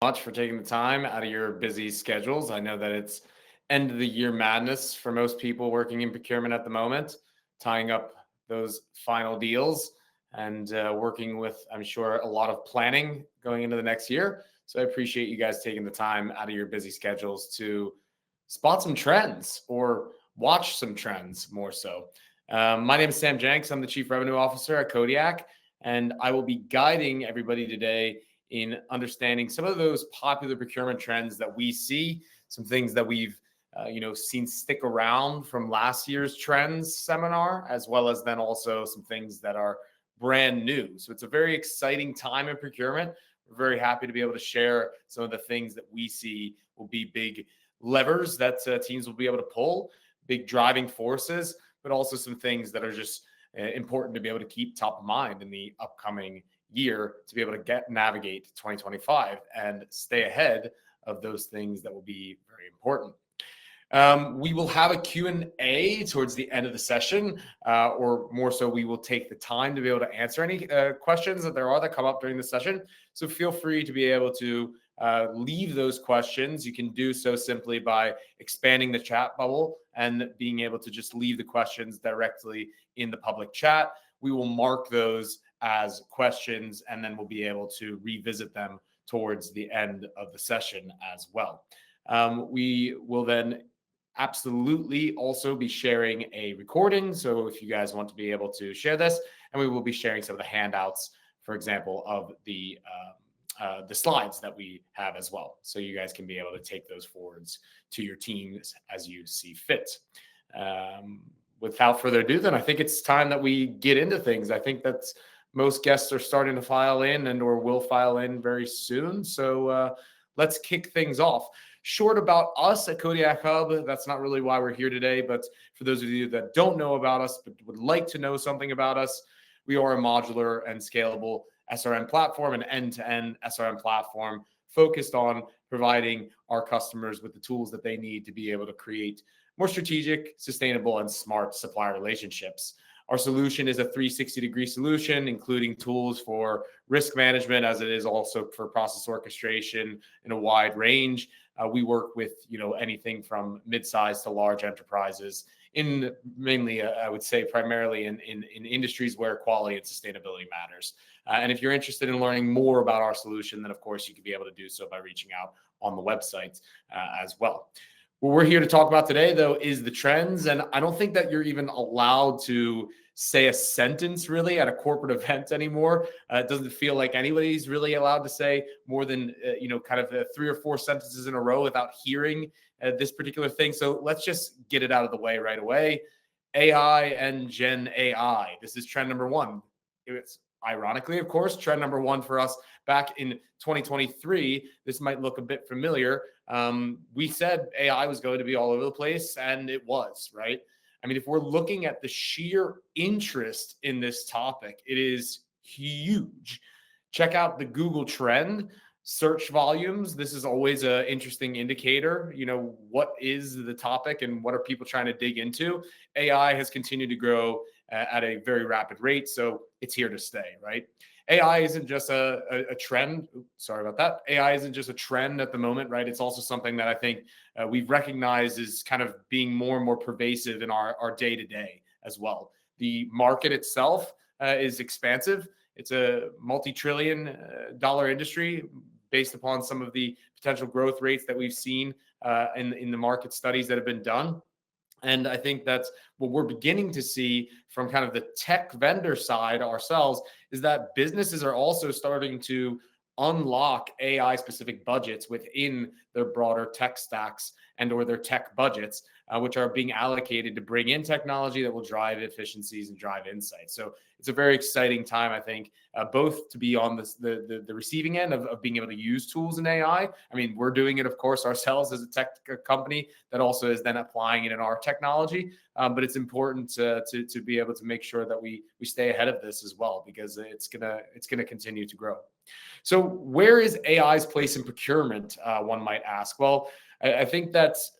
Much for taking the time out of your busy schedules. I know that it's end of the year madness for most people working in procurement at the moment, tying up those final deals and working with, I'm sure, a lot of planning going into the next year. So I appreciate you guys taking the time out of your busy schedules to spot some trends or watch some trends more so. My name is Sam Jenks. I'm the Chief Revenue Officer at Kodiak, and I will be guiding everybody today in understanding some of those popular procurement trends that we see, some things that we've seen stick around from last year's trends seminar, as well as then also some things that are brand new. So it's a very exciting time in procurement. We're very happy to be able to share some of the things that we see will be big levers that teams will be able to pull, big driving forces, but also some things that are just important to be able to keep top of mind in the upcoming year to be able to navigate 2025 and stay ahead of those things that will be very important. We will have a Q&A towards the end of the session, or more so, we will take the time to be able to answer any questions that there are that come up during the session. So feel free to be able to leave those questions. You can do so simply by expanding the chat bubble and being able to just leave the questions directly in the public chat. We will mark those as questions, and then we'll be able to revisit them towards the end of the session as well. We will then absolutely also be sharing a recording. So if you guys want to be able to share this, and we will be sharing some of the handouts, for example, of the slides that we have as well. So you guys can be able to take those forwards to your teams as you see fit. Without further ado, then I think it's time that we get into things. I think that most guests are starting to file in and or will file in very soon. So let's kick things off. Short about us at Kodiak Hub, that's not really why we're here today, but for those of you that don't know about us but would like to know something about us, we are a modular and scalable SRM platform, an end-to-end SRM platform focused on providing our customers with the tools that they need to be able to create more strategic, sustainable, and smart supplier relationships. Our solution is a 360-degree solution, including tools for risk management, as it is also for process orchestration in a wide range. We work with anything from mid-sized to large enterprises in mainly, I would say, primarily in industries where quality and sustainability matters. And if you're interested in learning more about our solution, then of course you can be able to do so by reaching out on the website as well. What we're here to talk about today, though, is the trends. And I don't think that you're even allowed to say a sentence really at a corporate event anymore. It doesn't feel like anybody's really allowed to say more than, kind of 3 or 4 sentences in a row without hearing this particular thing. So let's just get it out of the way right away. AI and Gen AI. This is trend number 1. It's ironically, of course, trend number 1 for us back in 2023. This might look a bit familiar. We said AI was going to be all over the place, and it was, right? I mean, if we're looking at the sheer interest in this topic, it is huge. Check out the Google trend, search volumes. This is always an interesting indicator. What is the topic and what are people trying to dig into? AI has continued to grow at a very rapid rate, so it's here to stay, right? AI isn't just a trend. Sorry about that. AI isn't just a trend at the moment, right? It's also something that I think we've recognized is kind of being more and more pervasive in our day-to-day as well. The market itself is expansive. It's a multi-trillion dollar industry based upon some of the potential growth rates that we've seen in the market studies that have been done. And I think that's what we're beginning to see from kind of the tech vendor side ourselves, is that businesses are also starting to unlock AI specific budgets within their broader tech stacks and or their tech budgets, which are being allocated to bring in technology that will drive efficiencies and drive insights. So it's a very exciting time, I think, both to be on the receiving end of being able to use tools in AI. I mean, we're doing it, of course, ourselves as a tech company that also is then applying it in our technology. But it's important to be able to make sure that we stay ahead of this as well, because it's gonna continue to grow. So where is AI's place in procurement? One might ask. Well, I think that's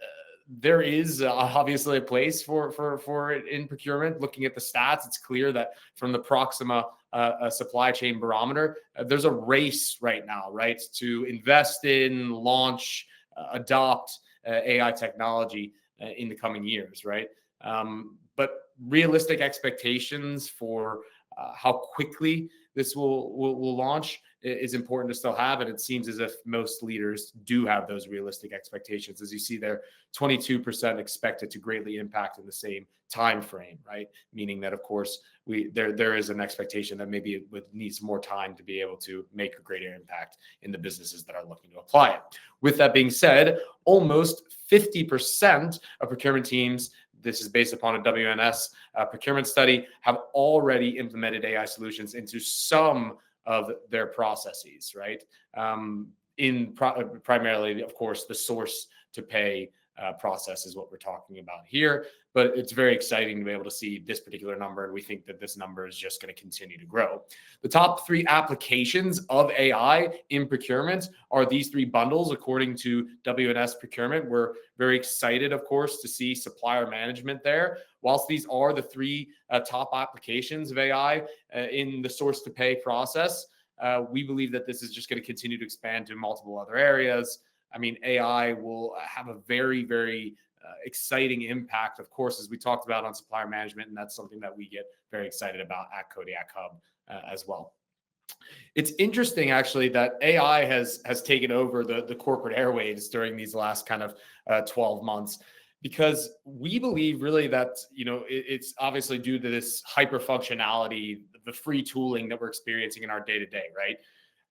there is obviously a place for it in procurement. Looking at the stats, it's clear that from the Proxima supply chain barometer, there's a race right now, right, to invest in, launch, adopt AI technology in the coming years, right? But realistic expectations for how quickly this will launch is important to still have. And it seems as if most leaders do have those realistic expectations. As you see there, 22% expected to greatly impact in the same time frame, right? Meaning that, of course, there is an expectation that maybe it would need some more time to be able to make a greater impact in the businesses that are looking to apply it. With that being said, almost 50% of procurement teams, this is based upon a WNS procurement study, have already implemented AI solutions into some of their processes, right? Primarily, of course, the source to pay process is what we're talking about here. But it's very exciting to be able to see this particular number, and we think that this number is just going to continue to grow. The top 3 applications of AI in procurement are these 3 bundles, according to WNS Procurement. We're very excited, of course, to see supplier management there. Whilst these are the 3 top applications of AI in the source to pay process, we believe that this is just going to continue to expand to multiple other areas. I mean, AI will have a very, very exciting impact, of course, as we talked about on supplier management, and that's something that we get very excited about at Kodiak Hub as well. It's interesting, actually, that AI has taken over the corporate airwaves during these last kind of 12 months, because we believe really that, it's obviously due to this hyper functionality, the free tooling that we're experiencing in our day-to-day, right?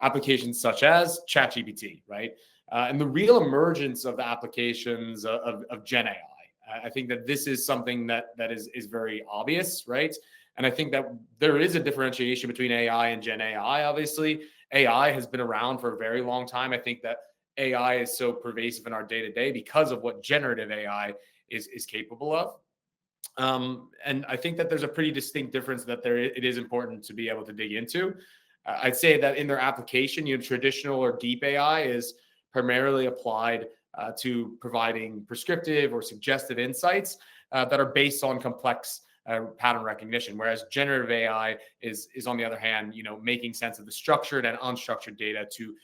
Applications such as ChatGPT, right? And the real emergence of the applications of Gen AI. I think that this is something that is very obvious, right? And I think that there is a differentiation between AI and Gen AI, obviously. AI has been around for a very long time. I think that AI is so pervasive in our day-to-day because of what generative AI is capable of. And I think that there's a pretty distinct difference that it is important to be able to dig into. I'd say that in their application, traditional or deep AI is primarily applied to providing prescriptive or suggestive insights that are based on complex pattern recognition, whereas generative AI is on the other hand, making sense of the structured and unstructured data to,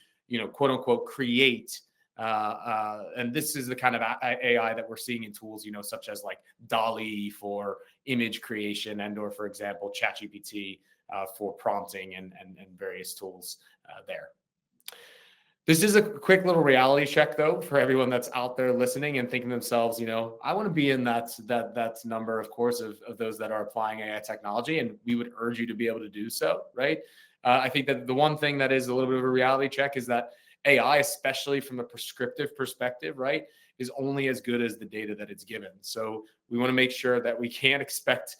quote unquote, create. And this is the kind of AI that we're seeing in tools, such as like DALL-E for image creation, or, for example, ChatGPT for prompting and various tools there. This is a quick little reality check, though, for everyone that's out there listening and thinking to themselves, I want to be in that number, of course, of those that are applying AI technology, and we would urge you to be able to do so, right? I think that the one thing that is a little bit of a reality check is that AI, especially from a prescriptive perspective, right, is only as good as the data that it's given. So we want to make sure that we can't expect,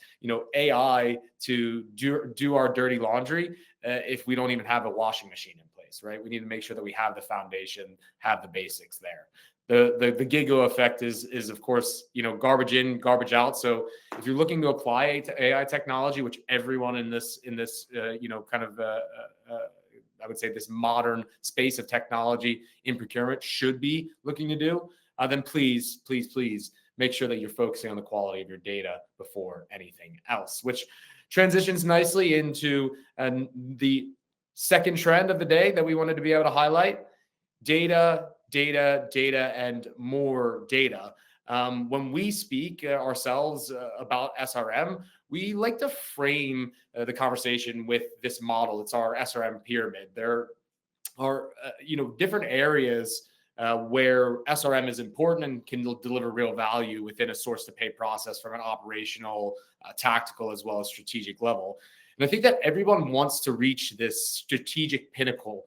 AI to do our dirty laundry if we don't even have a washing machine in place, right? We need to make sure that we have the foundation, have the basics there. The gigo effect is of course, garbage in, garbage out. So if you're looking to apply AI technology, which everyone in this kind of I would say this modern space of technology in procurement should be looking to do, then please make sure that you're focusing on the quality of your data before anything else, which transitions nicely into the second trend of the day that we wanted to be able to highlight: data, and more data. When we speak ourselves about SRM, we like to frame the conversation with this model. It's our SRM pyramid. There are different areas where SRM is important and can deliver real value within a source to pay process from an operational, tactical, as well as strategic level. And I think that everyone wants to reach this strategic pinnacle,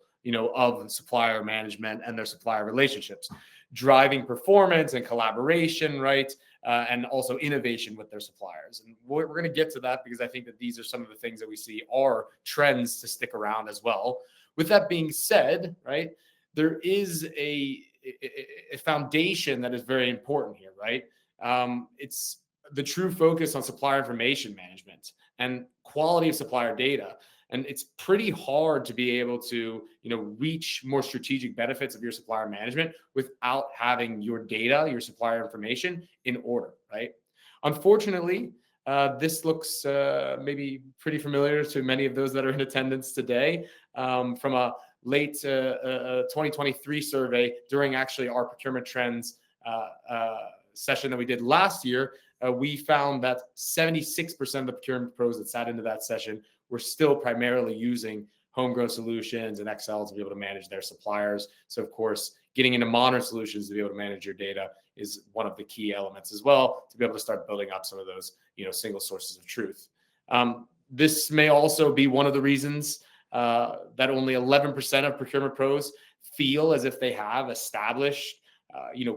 of supplier management and their supplier relationships, driving performance and collaboration, right? And also innovation with their suppliers. And we're going to get to that because I think that these are some of the things that we see are trends to stick around as well. With that being said, right, there is a foundation that is very important here, right? It's the true focus on supplier information management and quality of supplier data. And it's pretty hard to be able to, reach more strategic benefits of your supplier management without having your data, your supplier information in order, right? Unfortunately, this looks maybe pretty familiar to many of those that are in attendance today, from a late 2023 survey during actually our procurement trends session that we did last year. We found that 76% of the procurement pros that sat into that session were still primarily using homegrown solutions and Excel to be able to manage their suppliers. So of course, getting into modern solutions to be able to manage your data is one of the key elements as well, to be able to start building up some of those, single sources of truth. This may also be one of the reasons that only 11% of procurement pros feel as if they have established,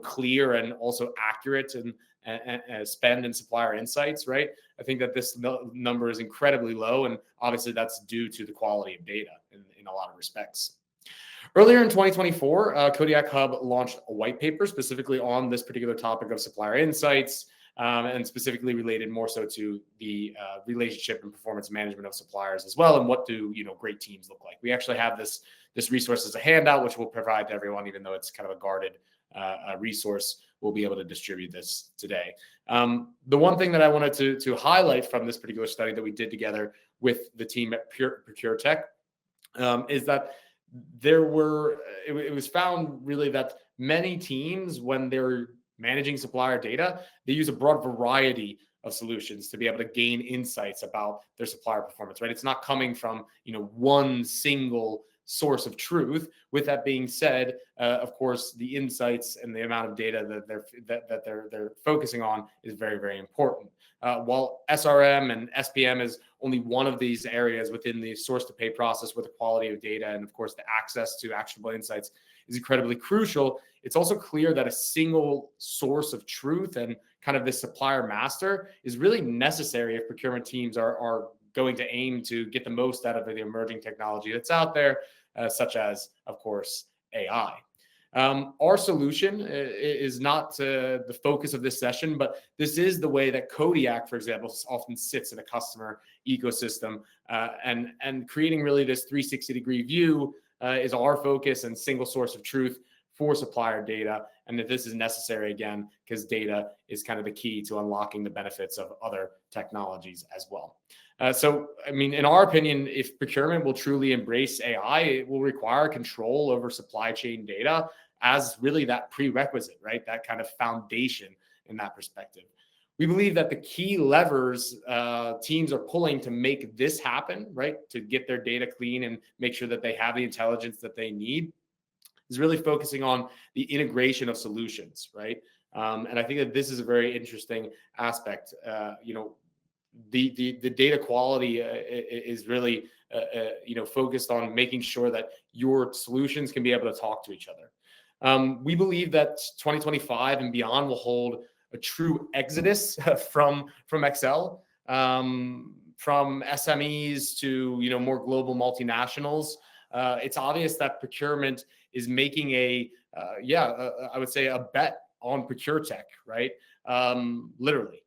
clear and also accurate and spend and supplier insights, right? I think that this number is incredibly low, and obviously that's due to the quality of data in a lot of respects. Earlier in 2024, Kodiak Hub launched a white paper specifically on this particular topic of supplier insights, and specifically related more so to the relationship and performance management of suppliers as well, and what do great teams look like. We actually have this resource as a handout, which we'll provide to everyone, even though it's kind of a guarded resource. We'll be able to distribute this today. The one thing that I wanted to highlight from this particular study that we did together with the team at procuretech is that it was found really that many teams, when they're managing supplier data, they use a broad variety of solutions to be able to gain insights about their supplier performance, right? It's not coming from one single source of truth. With that being said, of course, the insights and the amount of data that they're focusing on is very, very important. While SRM and SPM is only one of these areas within the source to pay process, with the quality of data and of course the access to actionable insights is incredibly crucial, it's also clear that a single source of truth and kind of this supplier master is really necessary if procurement teams are going to aim to get the most out of the emerging technology that's out there, such as, of course, AI. Our solution is not the focus of this session, but this is the way that Kodiak, for example, often sits in a customer ecosystem, and creating really this 360-degree view is our focus and single source of truth for supplier data, and that this is necessary, again, because data is kind of the key to unlocking the benefits of other technologies as well. So, I mean, in our opinion, if procurement will truly embrace AI, it will require control over supply chain data as really that prerequisite, right? That kind of foundation in that perspective. We believe that the key levers teams are pulling to make this happen, right, to get their data clean and make sure that they have the intelligence that they need, is really focusing on the integration of solutions, right? And I think that this is a very interesting aspect. The data quality is really focused on making sure that your solutions can be able to talk to each other. We believe that 2025 and beyond will hold a true exodus from Excel, from SMEs to more global multinationals. It's obvious that procurement is making I would say a bet on procuretech, right? Literally.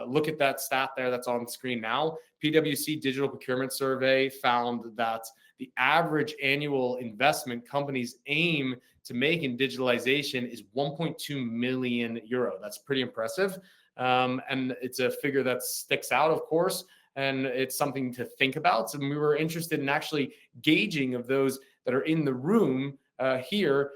Look at that stat there that's on the screen now. PwC Digital Procurement Survey found that the average annual investment companies aim to make in digitalization is 1.2 million euro. That's pretty impressive. And it's a figure that sticks out, of course, and it's something to think about. And we were interested in actually gauging of those that are in the room here.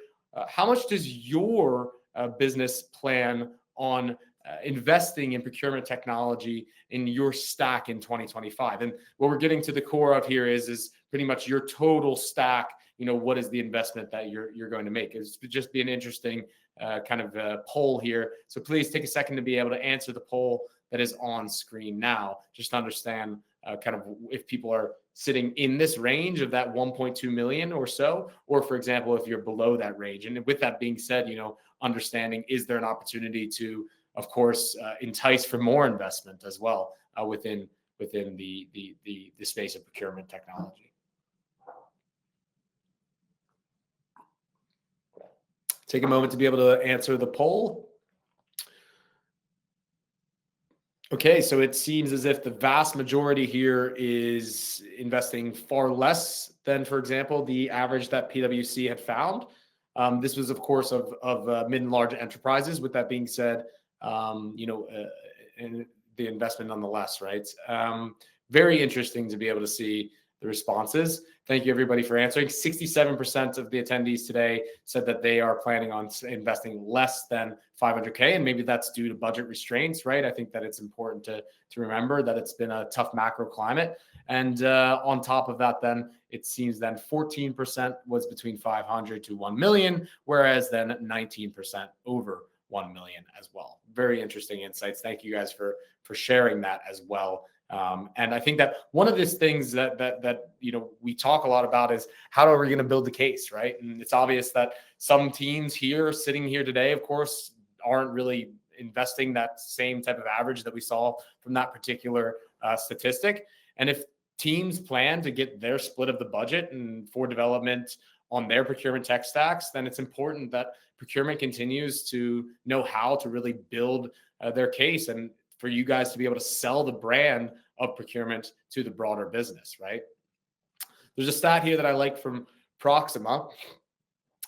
How much does your business plan on investing in procurement technology in your stack in 2025? And what we're getting to the core of here is pretty much your total stack. What is the investment that you're going to make? It's just be an interesting kind of poll here. So please take a second to be able to answer the poll that is on screen now. Just to understand kind of if people are sitting in this range of that 1.2 million or so, or for example, if you're below that range. And with that being said, understanding, is there an opportunity to, of course, entice for more investment as well within the space of procurement technology? Take a moment to be able to answer the poll. Okay, so it seems as if the vast majority here is investing far less than, for example, the average that PwC had found. This was, of course, of mid and large enterprises. With that being said, and the investment nonetheless, right? Very interesting to be able to see the responses. Thank you, everybody, for answering. 67% of the attendees today said that they are planning on investing less than 500K, and maybe that's due to budget restraints, right? I think that it's important to remember that it's been a tough macro climate. And on top of that, then it seems then 14% was between 500 to 1 million, whereas then 19% over 1 million as well. Very interesting insights. Thank you guys for sharing that as well. And I think that one of these things that we talk a lot about is how are we going to build the case, right? And it's obvious that some teams here sitting here today, of course, aren't really investing that same type of average that we saw from that particular statistic. And if teams plan to get their split of the budget and for development on their procurement tech stacks, then it's important that procurement continues to know how to really build their case and for you guys to be able to sell the brand of procurement to the broader business, right? There's a stat here that I like from Proxima.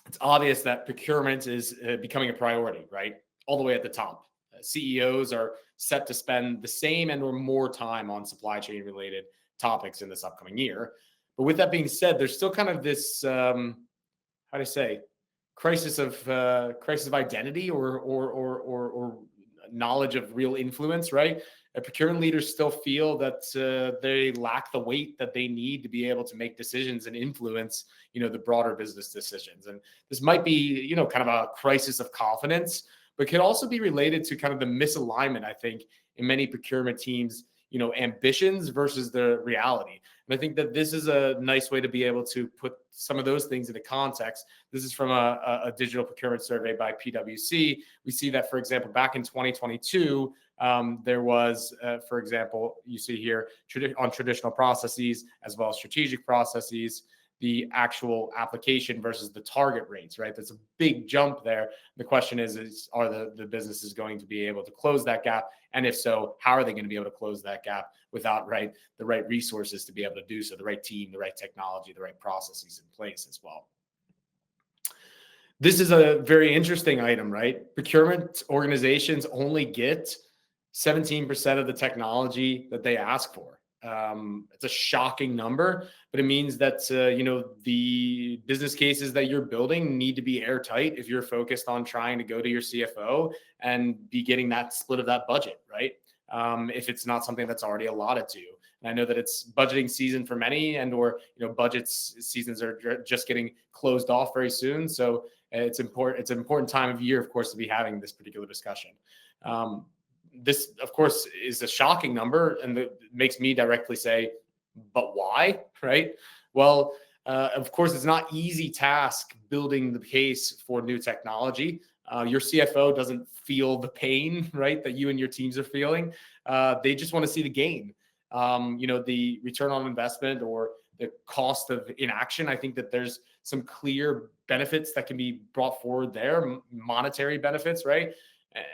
It's obvious that procurement is becoming a priority, right? All the way at the top. CEOs are set to spend the same and or more time on supply chain related topics in this upcoming year. But with that being said, there's still kind of this, how do I say, crisis of identity or knowledge of real influence, right? Procurement leaders still feel that they lack the weight that they need to be able to make decisions and influence, the broader business decisions. And this might be, kind of a crisis of confidence, but could also be related to kind of the misalignment, I think, in many procurement teams, ambitions versus the reality. And I think that this is a nice way to be able to put some of those things into context. This is from a digital procurement survey by PwC. We see that, for example, back in 2022, there was, for example, you see here on traditional processes as well as strategic processes, the actual application versus the target rates, right? That's a big jump there. The question is are the businesses going to be able to close that gap? And if so, how are they going to be able to close that gap without the right resources to be able to do so, the right team, the right technology, the right processes in place as well? This is a very interesting item, right? Procurement organizations only get 17% of the technology that they ask for. It's a shocking number, but it means that, the business cases that you're building need to be airtight if you're focused on trying to go to your CFO and be getting that split of that budget, right? If it's not something that's already allotted to you. And I know that it's budgeting season for many or seasons are just getting closed off very soon. So it's important. It's an important time of year, of course, to be having this particular discussion. This, of course, is a shocking number and it makes me directly say, but why, right? Well, of course, it's not easy task building the case for new technology. Your CFO doesn't feel the pain, right, that you and your teams are feeling. They just want to see the gain. The return on investment or the cost of inaction. I think that there's some clear benefits that can be brought forward there, monetary benefits, right?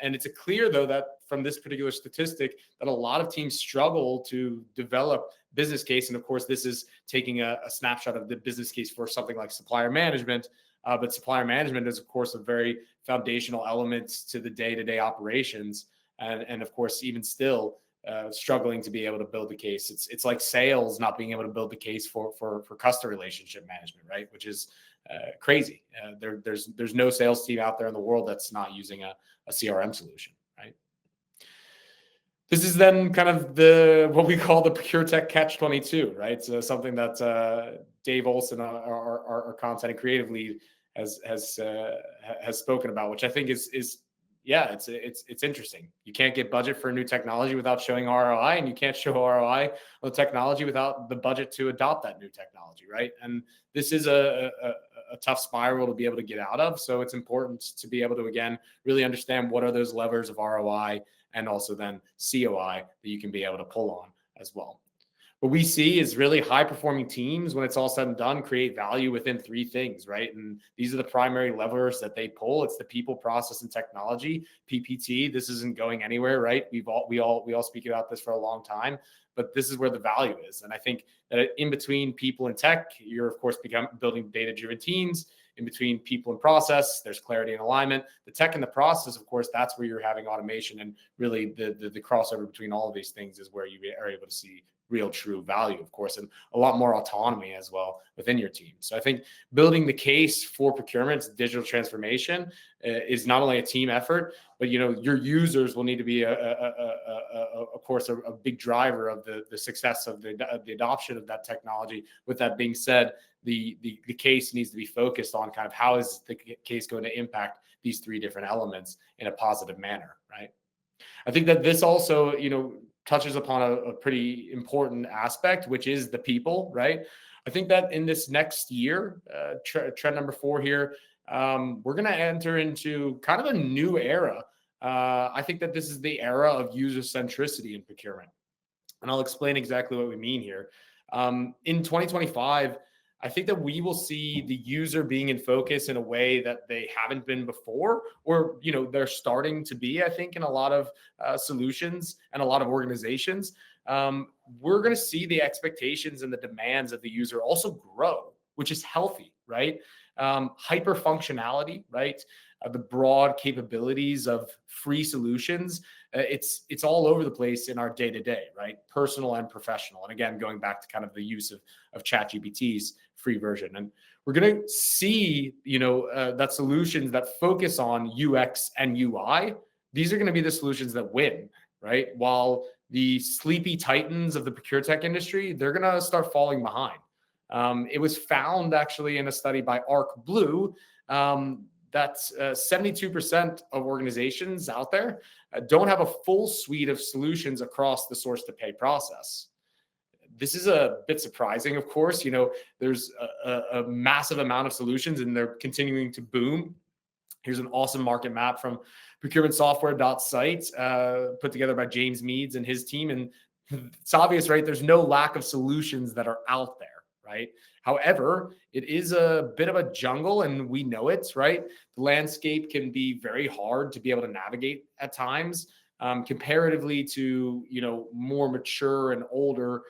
And it's clear, though, that from this particular statistic that a lot of teams struggle to develop business case. And of course, this is taking a snapshot of the business case for something like supplier management. But supplier management is, of course, a very foundational element to the day-to-day operations. And of course, even still struggling to be able to build the case. It's like sales not being able to build the case for customer relationship management, right? Which is crazy. There's no sales team out there in the world that's not using a CRM solution, right? This is then kind of what we call the procuretech catch-22, right? So something that Dave Olson, our content and creative lead, has spoken about, which I think is it's interesting. You can't get budget for a new technology without showing ROI, and you can't show ROI on the technology without the budget to adopt that new technology, right? And this is a tough spiral to be able to get out of. So it's important to be able to, again, really understand what are those levers of ROI and also then COI that you can be able to pull on as well. what we see is really high performing teams, when it's all said and done, create value within three things, right? And these are the primary levers that they pull. It's the people, process, and technology, PPT. This isn't going anywhere, right? We all speak about this for a long time, but this is where the value is. And I think that in between people and tech, you're of course building data driven teams. In between people and process, there's clarity and alignment. The tech and the process, of course, that's where you're having automation, and really the crossover between all of these things is where you are able to see real true value, of course, and a lot more autonomy as well within your team. So I think building the case for procurement's digital transformation is not only a team effort, but your users will need to be of course a big driver of the success of the adoption of that technology. With that being said, the case needs to be focused on kind of how is the case going to impact these three different elements in a positive manner, right? I think that this also, touches upon a pretty important aspect, which is the people, right? I think that in this next year, trend number 4 here, we're going to enter into kind of a new era. I think that this is the era of user centricity in procurement. And I'll explain exactly what we mean here. In 2025, I think that we will see the user being in focus in a way that they haven't been before, or they're starting to be, I think, in a lot of solutions and a lot of organizations. We're going to see the expectations and the demands of the user also grow, which is healthy, right? Hyper functionality, right? The broad capabilities of free solutions. It's all over the place in our day-to-day, right? Personal and professional. And again, going back to kind of the use of ChatGPT's free version. And we're going to see, that solutions that focus on UX and UI, these are going to be the solutions that win, right? While the sleepy titans of the procuretech industry, they're going to start falling behind. It was found actually in a study by Arc Blue that 72% of organizations out there don't have a full suite of solutions across the source to pay process. This is a bit surprising, of course. There's a massive amount of solutions and they're continuing to boom. Here's an awesome market map from procurementsoftware.site, put together by James Meads and his team. And it's obvious, right? There's no lack of solutions that are out there, right? However, it is a bit of a jungle and we know it, right? The landscape can be very hard to be able to navigate at times, comparatively to, more mature and older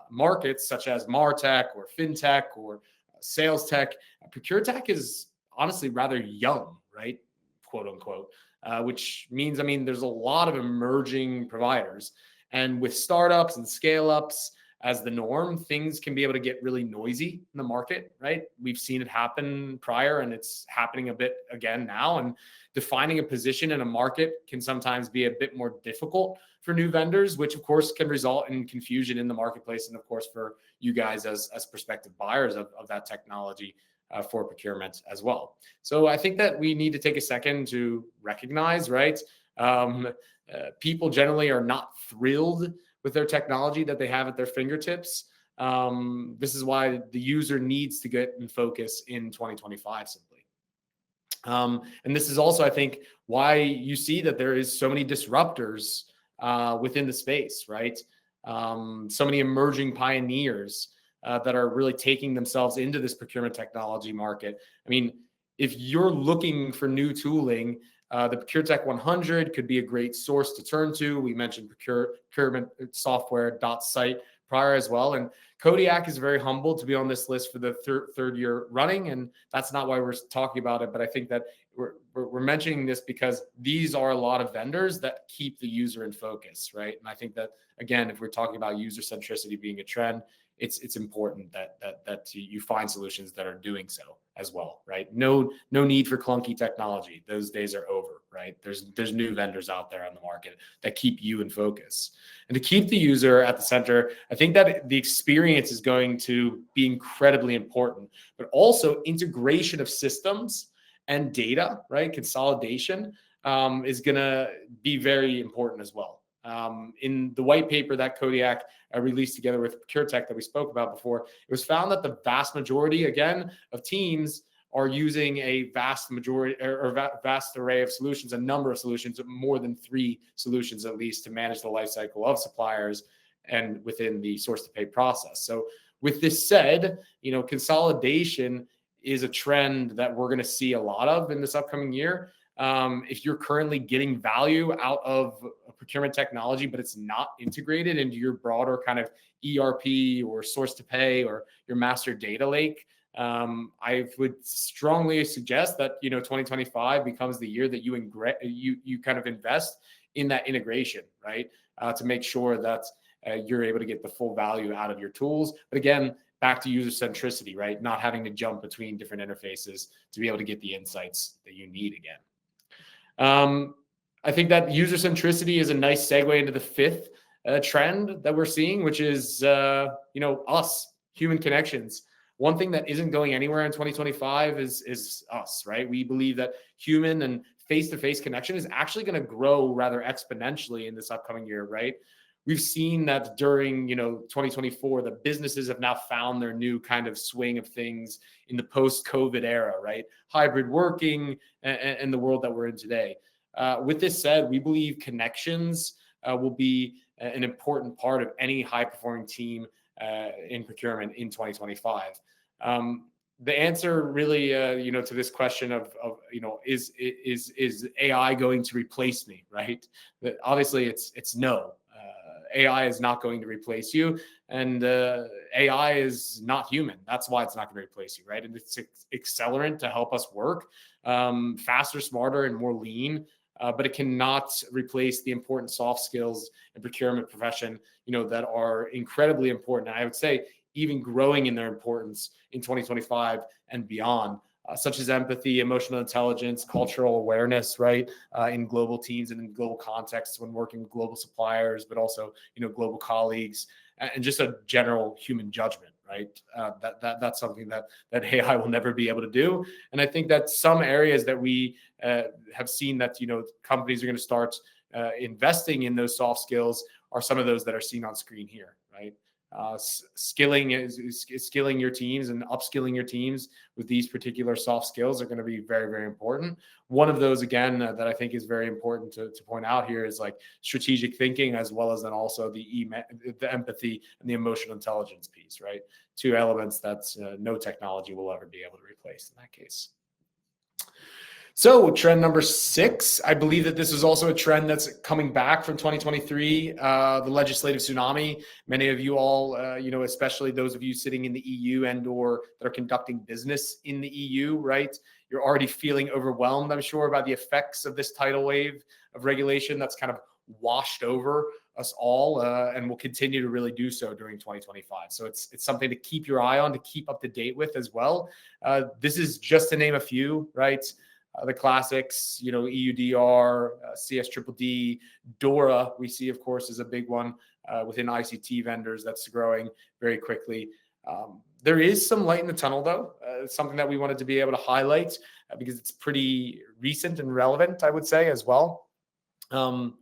markets such as MarTech or FinTech or sales tech. ProcureTech is honestly rather young, right? Quote unquote, which means, there's a lot of emerging providers. And with startups and scale ups as the norm, things can be able to get really noisy in the market, right? We've seen it happen prior and it's happening a bit again now. And defining a position in a market can sometimes be a bit more difficult for new vendors, which of course can result in confusion in the marketplace. And of course, for you guys as prospective buyers of that technology for procurement as well. So I think that we need to take a second to recognize, right? People generally are not thrilled with their technology that they have at their fingertips. This is why the user needs to get in focus in 2025 simply. And this is also, I think, why you see that there is so many disruptors within the space, right? So many emerging pioneers that are really taking themselves into this procurement technology market. If you're looking for new tooling, the ProcureTech 100 could be a great source to turn to. We mentioned procurementsoftware.site prior as well. And Kodiak is very humbled to be on this list for the third year running. And that's not why we're talking about it. But I think that we're mentioning this because these are a lot of vendors that keep the user in focus, right? And I think that, again, if we're talking about user centricity being a trend, it's important that you find solutions that are doing so as well, right? No need for clunky technology. Those days are over, right? There's new vendors out there on the market that keep you in focus. And to keep the user at the center, I think that the experience is going to be incredibly important, but also integration of systems and data, right? Consolidation is going to be very important as well. In the white paper that Kodiak released together with ProcureTech that we spoke about before, it was found that the vast majority, again, of teams are using a vast majority or vast array of solutions, a number of solutions, more than 3 solutions at least, to manage the life cycle of suppliers and within the source to pay process. So with this said, consolidation is a trend that we're going to see a lot of in this upcoming year. If you're currently getting value out of a procurement technology, but it's not integrated into your broader kind of ERP or source to pay or your master data lake, I would strongly suggest that 2025 becomes the year that you kind of invest in that integration, right? To make sure that you're able to get the full value out of your tools. But again, back to user centricity, right? Not having to jump between different interfaces to be able to get the insights that you need again. I think that user centricity is a nice segue into the fifth trend that we're seeing, which is, us, human connections. One thing that isn't going anywhere in 2025 is us, right? We believe that human and face-to-face connection is actually going to grow rather exponentially in this upcoming year, right? We've seen that during 2024, the businesses have now found their new kind of swing of things in the post-COVID era, right? Hybrid working and the world that we're in today. With this said, we believe connections will be an important part of any high-performing team in procurement in 2025. The answer really, to this question of is AI going to replace me, right? But obviously, it's no. AI is not going to replace you, and AI is not human. That's why it's not going to replace you, right? And it's an accelerant to help us work faster, smarter, and more lean. But it cannot replace the important soft skills in procurement profession, that are incredibly important. And I would say even growing in their importance in 2025 and beyond. Such as empathy, emotional intelligence, cultural awareness, right? In global teams and in global contexts when working with global suppliers, but also, global colleagues, and just a general human judgment, right? That's something that AI will never be able to do. And I think that some areas that we have seen that, companies are going to start investing in those soft skills are some of those that are seen on screen here, right? Skilling your teams and upskilling your teams with these particular soft skills are going to be very, very important. One of those, again, that I think is very important to point out here is like strategic thinking, as well as then also the empathy and the emotional intelligence piece, right? Two elements that no technology will ever be able to replace in that case. So trend number 6, I believe that this is also a trend that's coming back from 2023, the legislative tsunami. Many of you all, especially those of you sitting in the EU and or that are conducting business in the EU, right? You're already feeling overwhelmed, I'm sure, by the effects of this tidal wave of regulation that's kind of washed over us all and will continue to really do so during 2025. So it's something to keep your eye on, to keep up to date with as well. This is just to name a few, right? The classics, EUDR, CSDDD, DORA, we see, of course, is a big one within ICT vendors that's growing very quickly. There is some light in the tunnel, though, something that we wanted to be able to highlight because it's pretty recent and relevant, I would say, as well.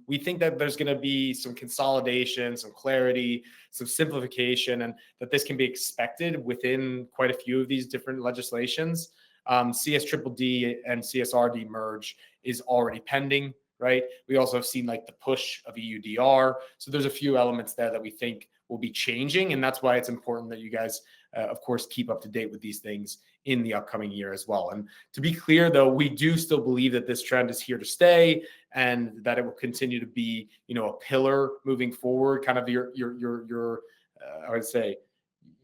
We think that there's going to be some consolidation, some clarity, some simplification, and that this can be expected within quite a few of these different legislations. CSDDD and CSRD merge is already pending, right? We also have seen like the push of EUDR. So there's a few elements there that we think will be changing. And that's why it's important that you guys, of course, keep up to date with these things in the upcoming year as well. And to be clear, though, we do still believe that this trend is here to stay and that it will continue to be, a pillar moving forward, kind of your I would say,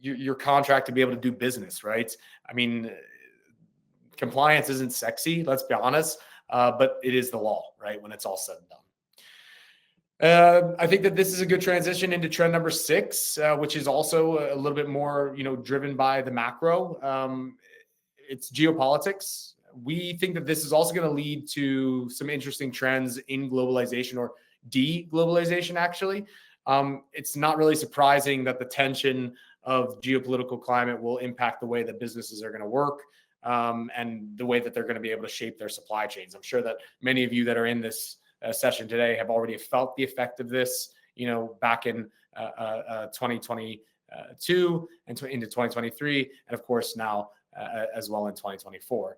your contract to be able to do business, right? I mean, compliance isn't sexy, let's be honest, but it is the law, right? When it's all said and done. I think that this is a good transition into trend number 6, which is also a little bit more, driven by the macro. It's geopolitics. We think that this is also going to lead to some interesting trends in globalization or de-globalization, actually. It's not really surprising that the tension of geopolitical climate will impact the way that businesses are going to work. And the way that they're going to be able to shape their supply chains. I'm sure that many of you that are in this session today have already felt the effect of this, back in 2022 and into 2023, and of course now as well in 2024.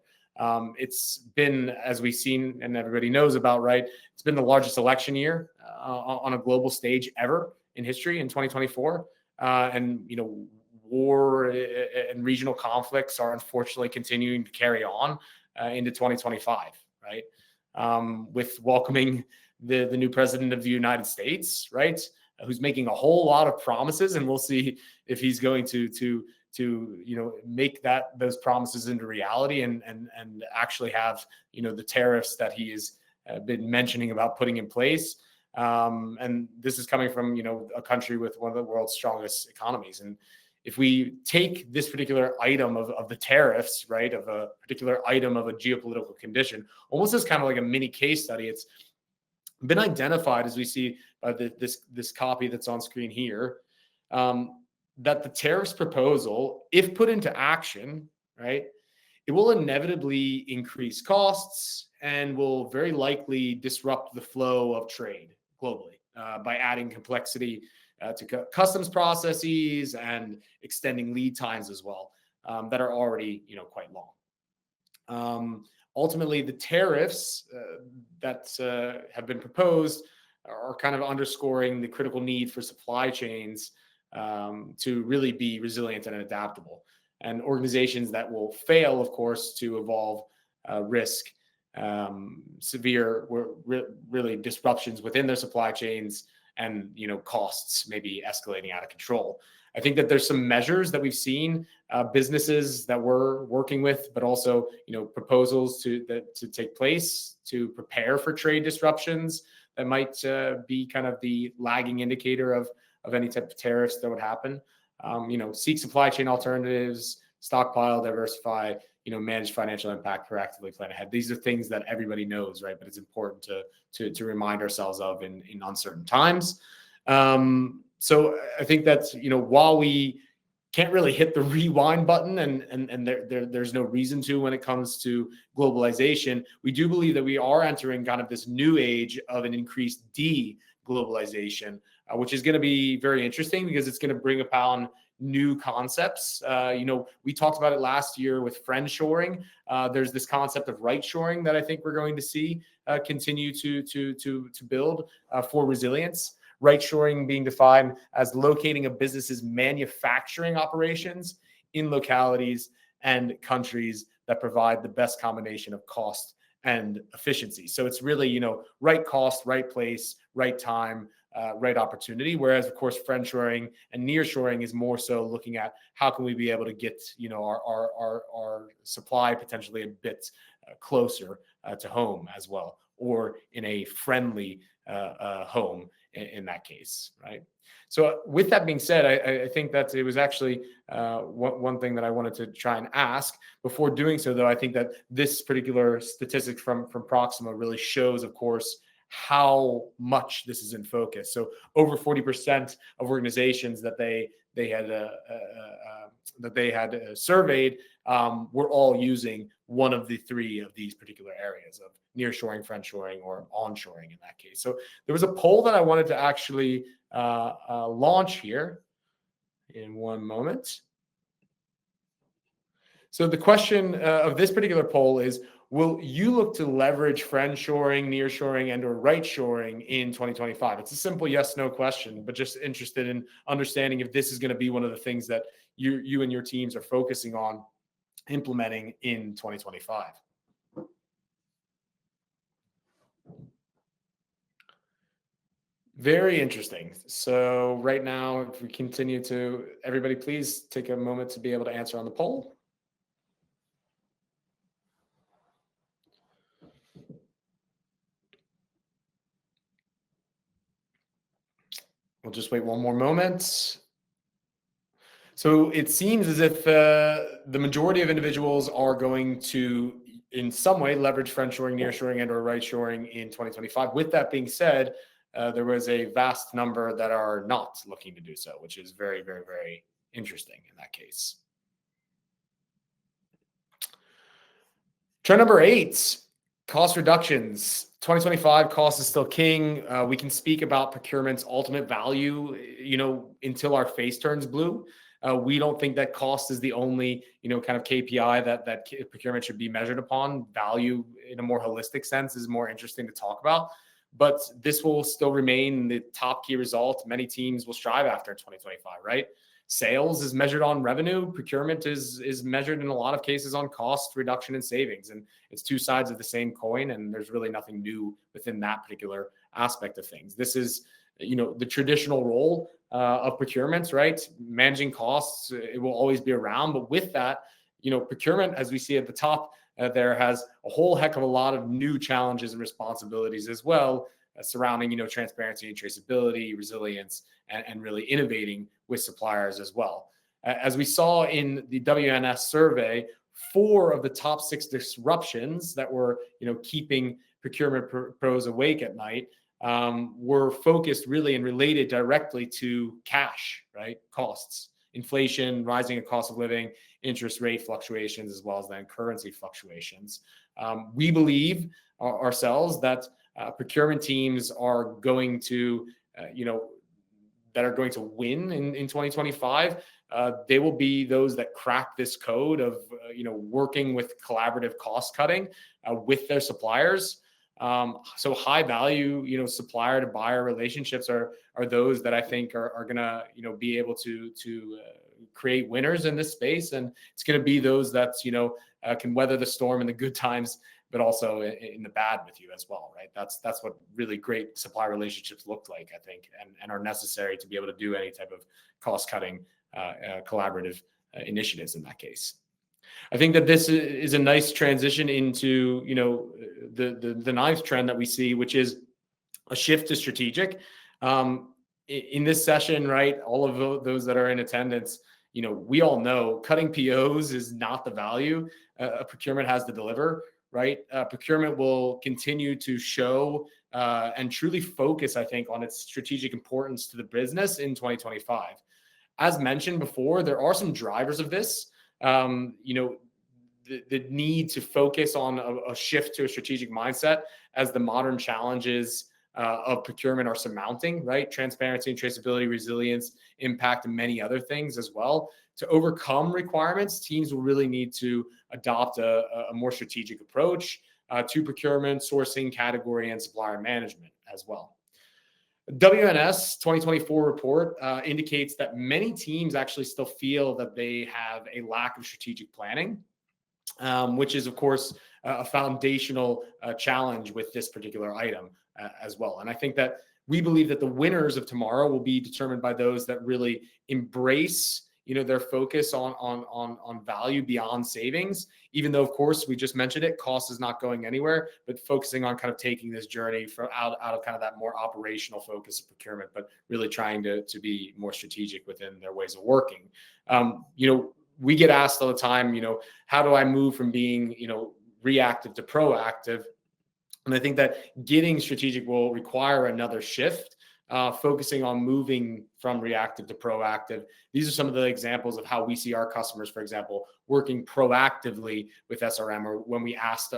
It's been, as we've seen and everybody knows about, right? It's been the largest election year on a global stage ever in history in 2024. And, war and regional conflicts are unfortunately continuing to carry on into 2025, right? With welcoming the new president of the United States, right? Who's making a whole lot of promises, and we'll see if he's going to make those promises into reality and actually have the tariffs that he has been mentioning about putting in place. And this is coming from a country with one of the world's strongest economies. And if we take this particular item of the tariffs, right, of a particular item of a geopolitical condition, almost as kind of like a mini case study, it's been identified, as we see by this copy that's on screen here, that the tariffs proposal, if put into action, right, it will inevitably increase costs and will very likely disrupt the flow of trade globally by adding complexity to customs processes and extending lead times as well that are already quite long. Ultimately, the tariffs that have been proposed are kind of underscoring the critical need for supply chains to really be resilient and adaptable. And organizations that will fail, of course, to evolve risk severe really disruptions within their supply chains and costs maybe escalating out of control. I think that there's some measures that we've seen businesses that we're working with, but also proposals to take place to prepare for trade disruptions that might be kind of the lagging indicator of any type of tariffs that would happen. Seek supply chain alternatives, stockpile, diversify, manage financial impact, proactively plan ahead. These are things that everybody knows, right? But it's important to remind ourselves of in uncertain times. So I think that's, while we can't really hit the rewind button and there's no reason to when it comes to globalization, we do believe that we are entering kind of this new age of an increased de-globalization, which is going to be very interesting because it's going to bring upon new concepts. We talked about it last year with friendshoring. There's this concept of right-shoring that I think we're going to see continue to build for resilience. Right-shoring being defined as locating a business's manufacturing operations in localities and countries that provide the best combination of cost and efficiency. So it's really, right cost, right place, right time, right opportunity. Whereas, of course, friendshoring and nearshoring is more so looking at how can we be able to get, our supply potentially a bit closer to home as well, or in a friendly home in that case, right? So with that being said, I think that it was actually one thing that I wanted to try and ask. Before doing so, though, I think that this particular statistic from Proxima really shows, of course, how much this is in focus. So over 40% of organizations that they had surveyed were all using one of the three of these particular areas of nearshoring, friendshoring, or onshoring in that case. So there was a poll that I wanted to actually launch here in one moment. So the question of this particular poll is, will you look to leverage friendshoring, nearshoring, and or right-shoring in 2025? It's a simple yes/no question, but just interested in understanding if this is going to be one of the things that you and your teams are focusing on implementing in 2025. Very interesting. So right now, if we continue to, everybody, please take a moment to be able to answer on the poll. We'll just wait one more moment. So it seems as if the majority of individuals are going to, in some way, leverage friendshoring, nearshoring, and or right-shoring in 2025. With that being said, there was a vast number that are not looking to do so, which is very, very, very interesting in that case. Trend number 8, cost reductions. 2025 cost is still king. We can speak about procurement's ultimate value, until our face turns blue. We don't think that cost is the only, kind of KPI that procurement should be measured upon. Value in a more holistic sense is more interesting to talk about. but this will still remain the top key result many teams will strive after in 2025, right? Sales is measured on revenue. Procurement is measured in a lot of cases on cost reduction and savings. And it's two sides of the same coin. And there's really nothing new within that particular aspect of things. This is, the traditional role of procurement, right? Managing costs, it will always be around. But with that, procurement, as we see at the top, there has a whole heck of a lot of new challenges and responsibilities as well, surrounding, transparency and traceability, resilience, and really innovating with suppliers as well. As we saw in the WNS survey, 4 of the top 6 disruptions that were, keeping procurement pros awake at night were focused really and related directly to cash, right? Costs, inflation, rising in cost of living, interest rate fluctuations, as well as then currency fluctuations. We believe ourselves that procurement teams are going to, that are going to win in 2025. They will be those that crack this code of, working with collaborative cost cutting with their suppliers. So high value, supplier to buyer relationships are those that I think are going to, be able to create winners in this space. And it's going to be those that, can weather the storm in the good times, but also in the bad with you as well, right? That's what really great supplier relationships look like, I think, and are necessary to be able to do any type of cost cutting, collaborative initiatives in that case. I think that this is a nice transition into, the ninth trend that we see, which is a shift to strategic. In this session, right, all of those that are in attendance, we all know cutting POs is not the value a procurement has to deliver, right? Procurement will continue to show and truly focus, I think, on its strategic importance to the business in 2025. As mentioned before, there are some drivers of this. The need to focus on a shift to a strategic mindset as the modern challenges of procurement are surmounting, right? Transparency and traceability, resilience, impact, and many other things as well. To overcome requirements, teams will really need to adopt a more strategic approach to procurement, sourcing, category, and supplier management as well. WNS 2024 report indicates that many teams actually still feel that they have a lack of strategic planning, which is, of course, a foundational challenge with this particular item as well. And I think that we believe that the winners of tomorrow will be determined by those that really embrace, their focus on value beyond savings, even though, of course, we just mentioned it, cost is not going anywhere, but focusing on kind of taking this journey from out of kind of that more operational focus of procurement, but really trying to be more strategic within their ways of working. We get asked all the time, how do I move from being, reactive to proactive? And I think that getting strategic will require another shift, focusing on moving from reactive to proactive. These are some of the examples of how we see our customers, for example, working proactively with SRM, or when we asked,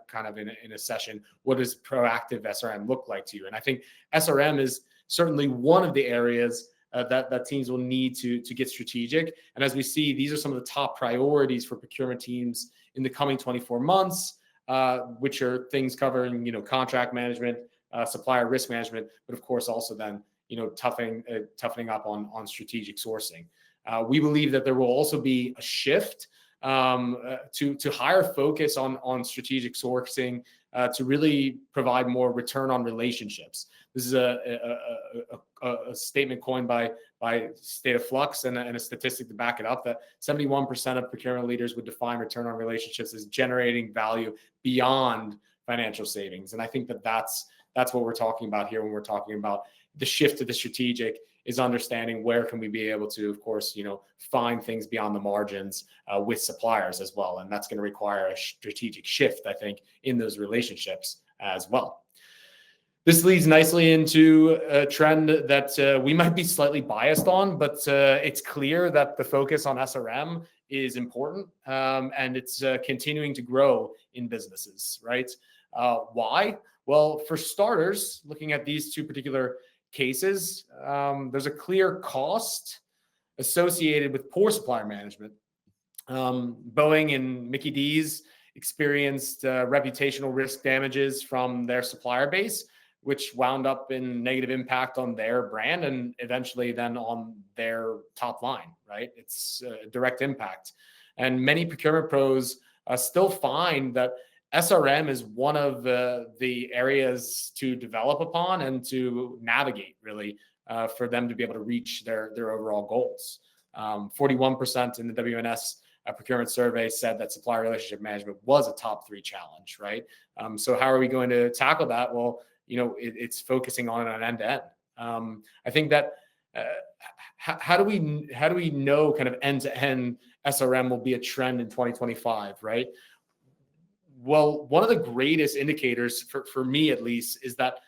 kind of in a session, what does proactive SRM look like to you? And I think SRM is certainly one of the areas that teams will need to get strategic. And as we see, these are some of the top priorities for procurement teams in the coming 24 months, which are things covering, contract management, supplier risk management, but of course also then, toughening up on strategic sourcing. We believe that there will also be a shift to higher focus on strategic sourcing to really provide more return on relationships. This is a statement coined by State of Flux and a statistic to back it up, that 71% of procurement leaders would define return on relationships as generating value beyond financial savings. And I think that that's what we're talking about here when we're talking about the shift to the strategic, is understanding where can we be able to, of course, find things beyond the margins with suppliers as well. And that's going to require a strategic shift, I think, in those relationships as well. This leads nicely into a trend that we might be slightly biased on, but it's clear that the focus on SRM is important, and it's continuing to grow in businesses, right? Why? Well, for starters, looking at these two particular cases, there's a clear cost associated with poor supplier management. Boeing and Mickey D's experienced reputational risk damages from their supplier base, which wound up in negative impact on their brand and eventually then on their top line, right? It's a direct impact. And many procurement pros still find that SRM is one of the areas to develop upon and to navigate, really, for them to be able to reach their overall goals. 41% in the WNS procurement survey said that supplier relationship management was a top 3 challenge, right? So how are we going to tackle that? Well, it's focusing on an end-to-end. I think that how do we know kind of end-to-end SRM will be a trend in 2025, right? Well, one of the greatest indicators for me, at least, is that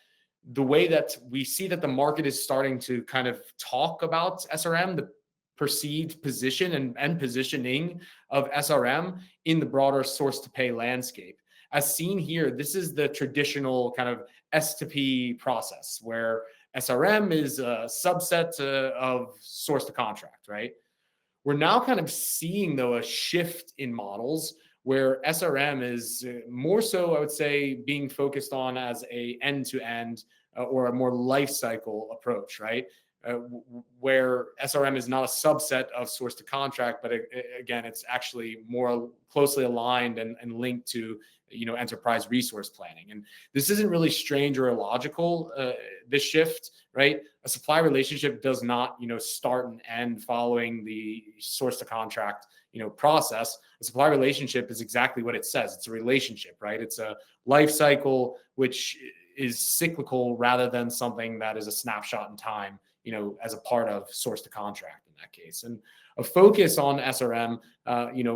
the way that we see that the market is starting to kind of talk about SRM, the perceived position and positioning of SRM in the broader source to pay landscape. As seen here, this is the traditional kind of S to P process where SRM is a subset of source to contract, right? We're now kind of seeing, though, a shift in models where SRM is more so, I would say, being focused on as a end-to-end or a more life cycle approach, right? Where SRM is not a subset of source to contract, but again, it's actually more closely aligned and linked to enterprise resource planning. And this isn't really strange or illogical, this shift, right? A supply relationship does not start and end following the source to contract process. A supply relationship is exactly what it says. It's a relationship, right? It's a life cycle which is cyclical rather than something that is a snapshot in time, as a part of source to contract in that case. And a focus on SRM,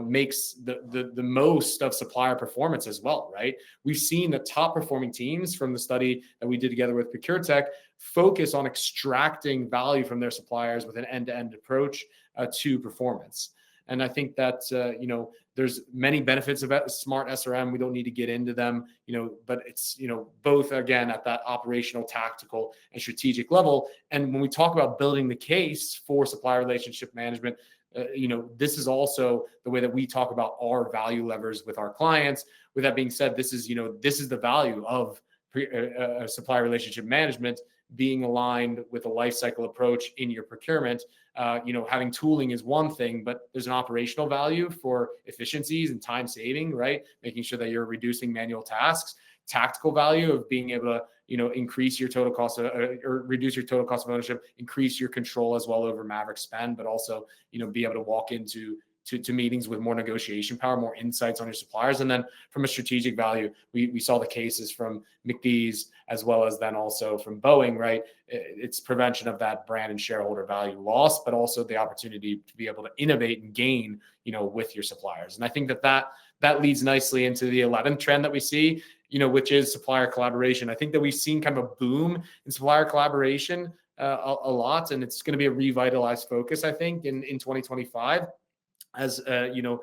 makes the most of supplier performance as well, right? We've seen the top performing teams from the study that we did together with Procuretech focus on extracting value from their suppliers with an end-to-end approach to performance. And I think that, there's many benefits of smart SRM. We don't need to get into them, but it's, both, again, at that operational, tactical, and strategic level. And when we talk about building the case for supplier relationship management, this is also the way that we talk about our value levers with our clients. With that being said, this is the value of supplier relationship management being aligned with a life cycle approach in your procurement. Having tooling is one thing, but there's an operational value for efficiencies and time saving, right? Making sure that you're reducing manual tasks. Tactical value of being able to, increase your total cost or reduce your total cost of ownership, increase your control as well over Maverick spend, but also, be able to walk into meetings with more negotiation power, more insights on your suppliers. And then from a strategic value, we saw the cases from McDee's as well as then also from Boeing, right? It's prevention of that brand and shareholder value loss, but also the opportunity to be able to innovate and gain, with your suppliers. And I think that leads nicely into the 11th trend that we see, which is supplier collaboration. I think that we've seen kind of a boom in supplier collaboration a lot, and it's going to be a revitalized focus, I think, in 2025. As the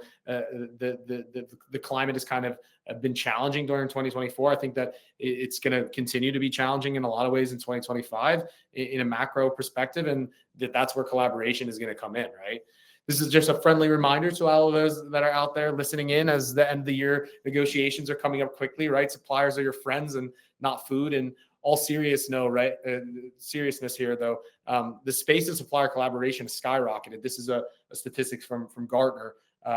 climate has kind of been challenging during 2024. I think that it's going to continue to be challenging in a lot of ways in 2025 in a macro perspective, and that's where collaboration is going to come in, right? This is just a friendly reminder to all of those that are out there listening in as the end of the year negotiations are coming up quickly, right? Suppliers are your friends and not food. And all seriousness here, though, the space of supplier collaboration has skyrocketed. This is a statistics from Gartner.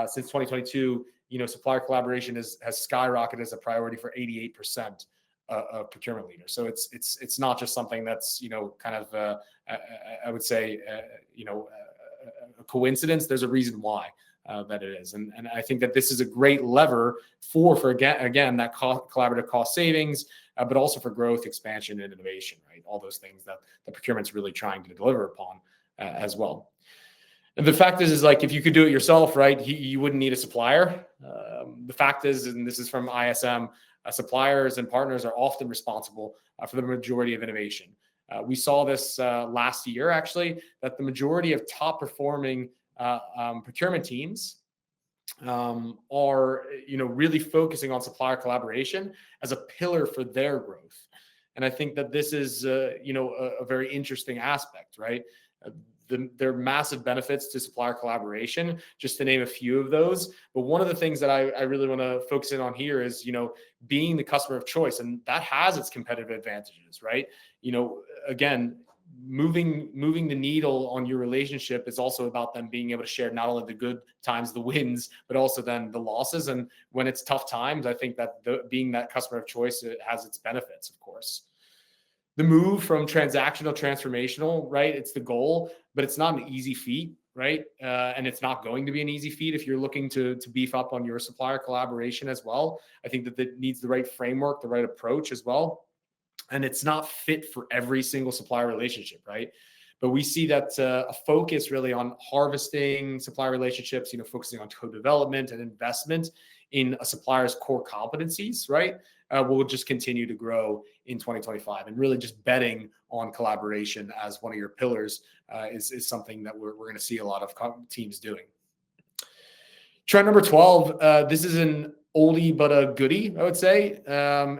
Since 2022, supplier collaboration has skyrocketed as a priority for 88% of procurement leaders. So it's not just something that's kind of I would say a coincidence. There's a reason why that it is, and I think that this is a great lever for again that collaborative cost savings. But also for growth, expansion, and innovation, right? All those things that the procurement's really trying to deliver upon as well. And the fact is like, if you could do it yourself, right, you wouldn't need a supplier. The fact is, and this is from ISM, suppliers and partners are often responsible for the majority of innovation. We saw this last year, actually, that the majority of top performing procurement teams are really focusing on supplier collaboration as a pillar for their growth. And I think that this is a very interesting aspect, right? there are massive benefits to supplier collaboration, just to name a few of those. But one of the things that I really want to focus in on here is, being the customer of choice, and that has its competitive advantages, right? Again, moving the needle on your relationship is also about them being able to share not only the good times, the wins, but also then the losses. And when it's tough times, I think that being that customer of choice, it has its benefits, of course. The move from transactional transformational, right? It's the goal, but it's not an easy feat, right? And it's not going to be an easy feat if you're looking to beef up on your supplier collaboration as well. I think that it needs the right framework, the right approach as well. And it's not fit for every single supplier relationship, right? But we see that a focus really on harvesting supplier relationships, focusing on co-development and investment in a supplier's core competencies, right? Will just continue to grow in 2025, and really just betting on collaboration as one of your pillars is something that we're going to see a lot of teams doing. Trend number 12, this is an oldie but a goodie, I would say.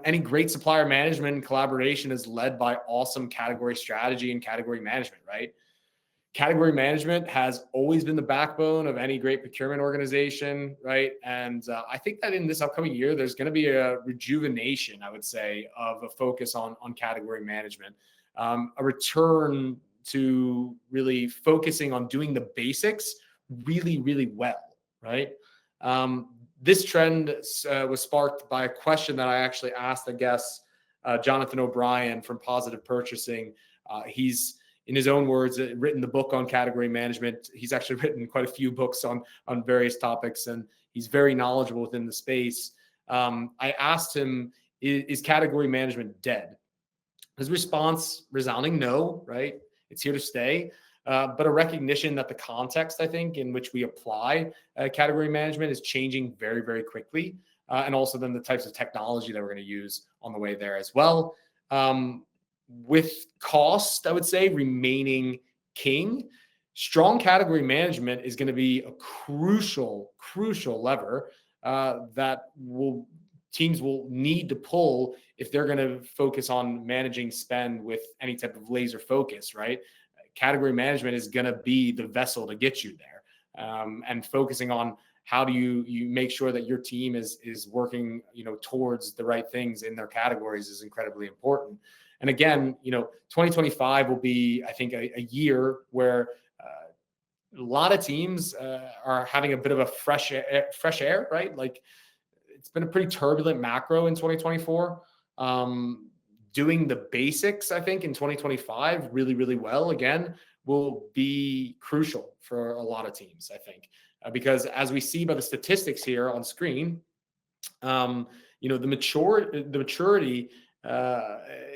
Any great supplier management and collaboration is led by awesome category strategy and category management, right? Category management has always been the backbone of any great procurement organization, right? And I think that in this upcoming year, there's going to be a rejuvenation, I would say, of a focus on category management, a return to really focusing on doing the basics really, really well, right? This trend was sparked by a question that I actually asked a guest, Jonathan O'Brien from Positive Purchasing. He's, in his own words, written the book on category management. He's actually written quite a few books on various topics, and he's very knowledgeable within the space. I asked him, is category management dead? His response, resounding no, right? It's here to stay. But a recognition that the context, I think, in which we apply category management is changing very, very quickly. And also then the types of technology that we're going to use on the way there as well. With cost, I would say, remaining king, strong category management is going to be a crucial lever that teams will need to pull if they're going to focus on managing spend with any type of laser focus, right? Category management is going to be the vessel to get you there, and focusing on how do you make sure that your team is working, towards the right things in their categories is incredibly important. And again, 2025 will be, I think, a year where a lot of teams are having a bit of a fresh air, right? Like, it's been a pretty turbulent macro in 2024. Doing the basics, I think, in 2025 really, really well, again, will be crucial for a lot of teams, I think. Because as we see by the statistics here on screen, the maturity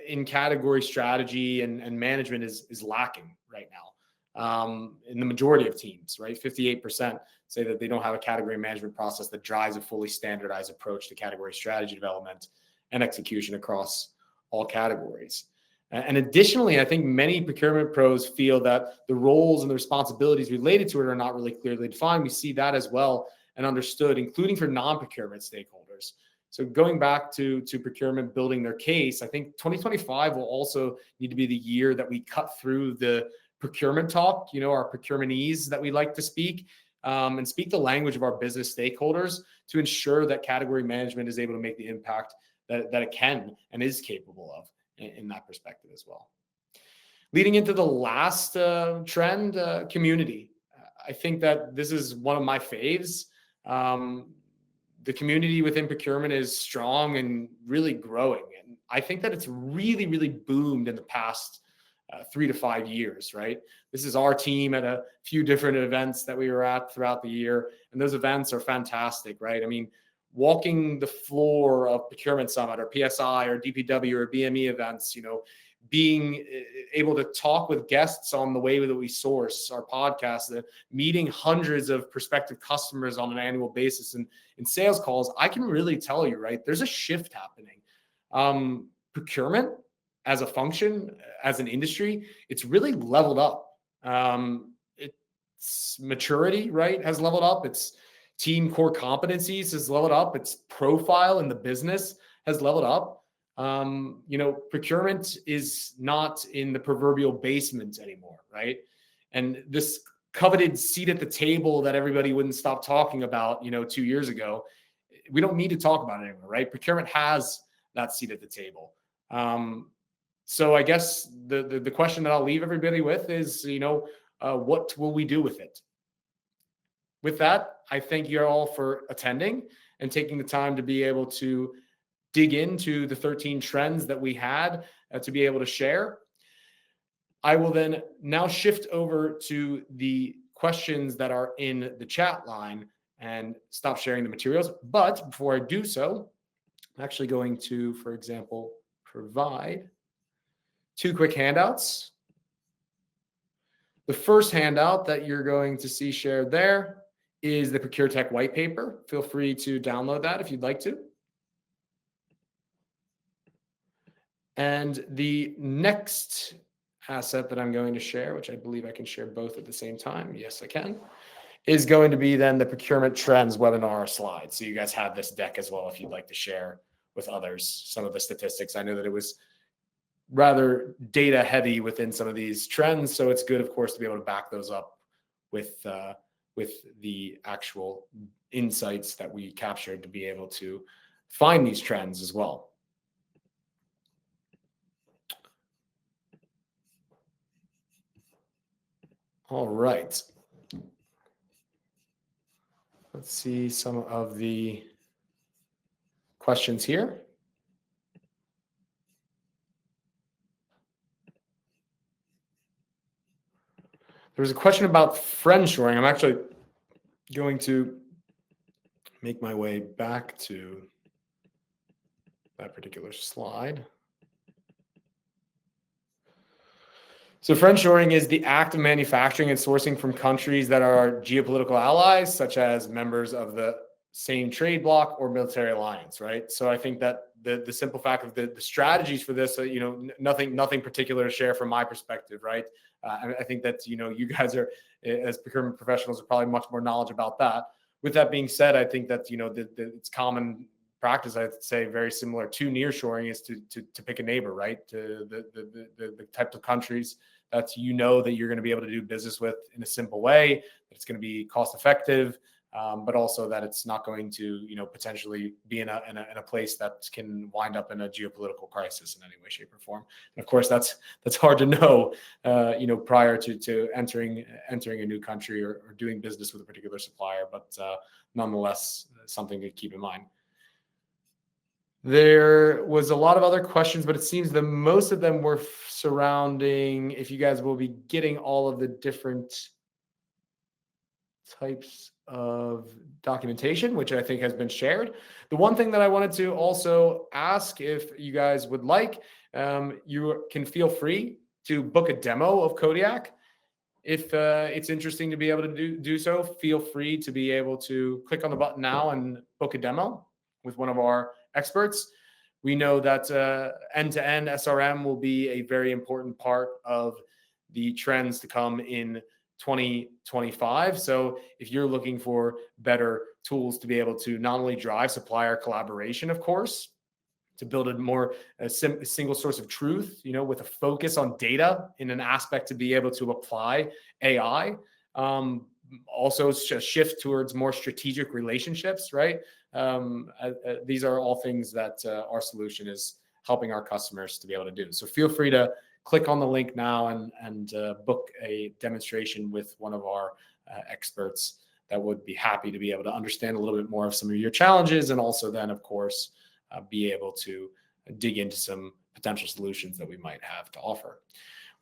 in category strategy and management is lacking right now. In the majority of teams, right? 58% say that they don't have a category management process that drives a fully standardized approach to category strategy development and execution across all categories. And additionally, I think many procurement pros feel that the roles and the responsibilities related to it are not really clearly defined. We see that as well and understood, including for non-procurement stakeholders. So going back to procurement building their case, I think 2025 will also need to be the year that we cut through the procurement talk, our procurementese that we like to speak, and speak the language of our business stakeholders to ensure that category management is able to make the impact that it can and is capable of in that perspective as well. Leading into the last trend, community. I think that this is one of my faves. The community within procurement is strong and really growing. And I think that it's really, really boomed in the past 3 to 5 years, right? This is our team at a few different events that we were at throughout the year. And those events are fantastic, right? I mean, walking the floor of Procurement Summit or PSI or DPW or BME events, being able to talk with guests on the way that we source our podcast, meeting hundreds of prospective customers on an annual basis and in sales calls, I can really tell you, right, there's a shift happening. Procurement as a function, as an industry, it's really leveled up. Its maturity, right, has leveled up. Its team core competencies has leveled up. Its profile in the business has leveled up. Procurement is not in the proverbial basement anymore, right? And this coveted seat at the table that everybody wouldn't stop talking about, 2 years ago, we don't need to talk about it anymore, right? Procurement has that seat at the table. So I guess the question that I'll leave everybody with is, what will we do with it? With that, I thank you all for attending and taking the time to be able to dig into the 13 trends that we had to be able to share. I will then now shift over to the questions that are in the chat line and stop sharing the materials. But before I do so, I'm actually going to, for example, provide 2 quick handouts. The first handout that you're going to see shared there is the procuretech white paper. Feel free to download that if you'd like to. And the next asset that I'm going to share, which I believe I can share both at the same time. Yes, I can. Is going to be then the procurement trends webinar slide. So you guys have this deck as well if you'd like to share with others some of the statistics. I know that it was rather data heavy within some of these trends. So it's good, of course, to be able to back those up with the actual insights that we captured to be able to find these trends as well. All right. Let's see some of the questions here. There was a question about friendshoring. I'm actually going to make my way back to that particular slide. So friendshoring is the act of manufacturing and sourcing from countries that are geopolitical allies, such as members of the same trade bloc or military alliance, right? So I think that the simple fact of the strategies for this, nothing particular to share from my perspective, right? I think that, you guys are, as procurement professionals, are probably much more knowledge about that. With that being said, I think that, it's common practice, I'd say very similar to nearshoring, is to pick a neighbor, right? To the types of countries that that you're going to be able to do business with in a simple way, that it's going to be cost effective, but also that it's not going to potentially be in a place that can wind up in a geopolitical crisis in any way, shape, or form. And of course, that's hard to know, prior to entering a new country or doing business with a particular supplier, but nonetheless, something to keep in mind. There was a lot of other questions, but it seems that most of them were surrounding if you guys will be getting all of the different types of documentation, which I think has been shared. The one thing that I wanted to also ask, if you guys would like, you can feel free to book a demo of Kodiak. If it's interesting to be able to do so, feel free to be able to click on the button now and book a demo with one of our experts. We know that end-to-end SRM will be a very important part of the trends to come in 2025. So if you're looking for better tools to be able to not only drive supplier collaboration, of course, to build a single source of truth, with a focus on data in an aspect to be able to apply AI, also shift towards more strategic relationships, right? These are all things that our solution is helping our customers to be able to do. So feel free to click on the link now and book a demonstration with one of our experts that would be happy to be able to understand a little bit more of some of your challenges, and also then, of course, be able to dig into some potential solutions that we might have to offer.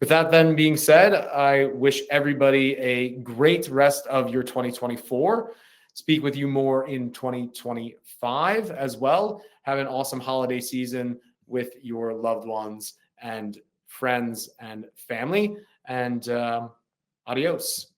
With that then being said, I wish everybody a great rest of your 2024. Speak with you more in 2025 as well. Have an awesome holiday season with your loved ones and friends and family, and adios.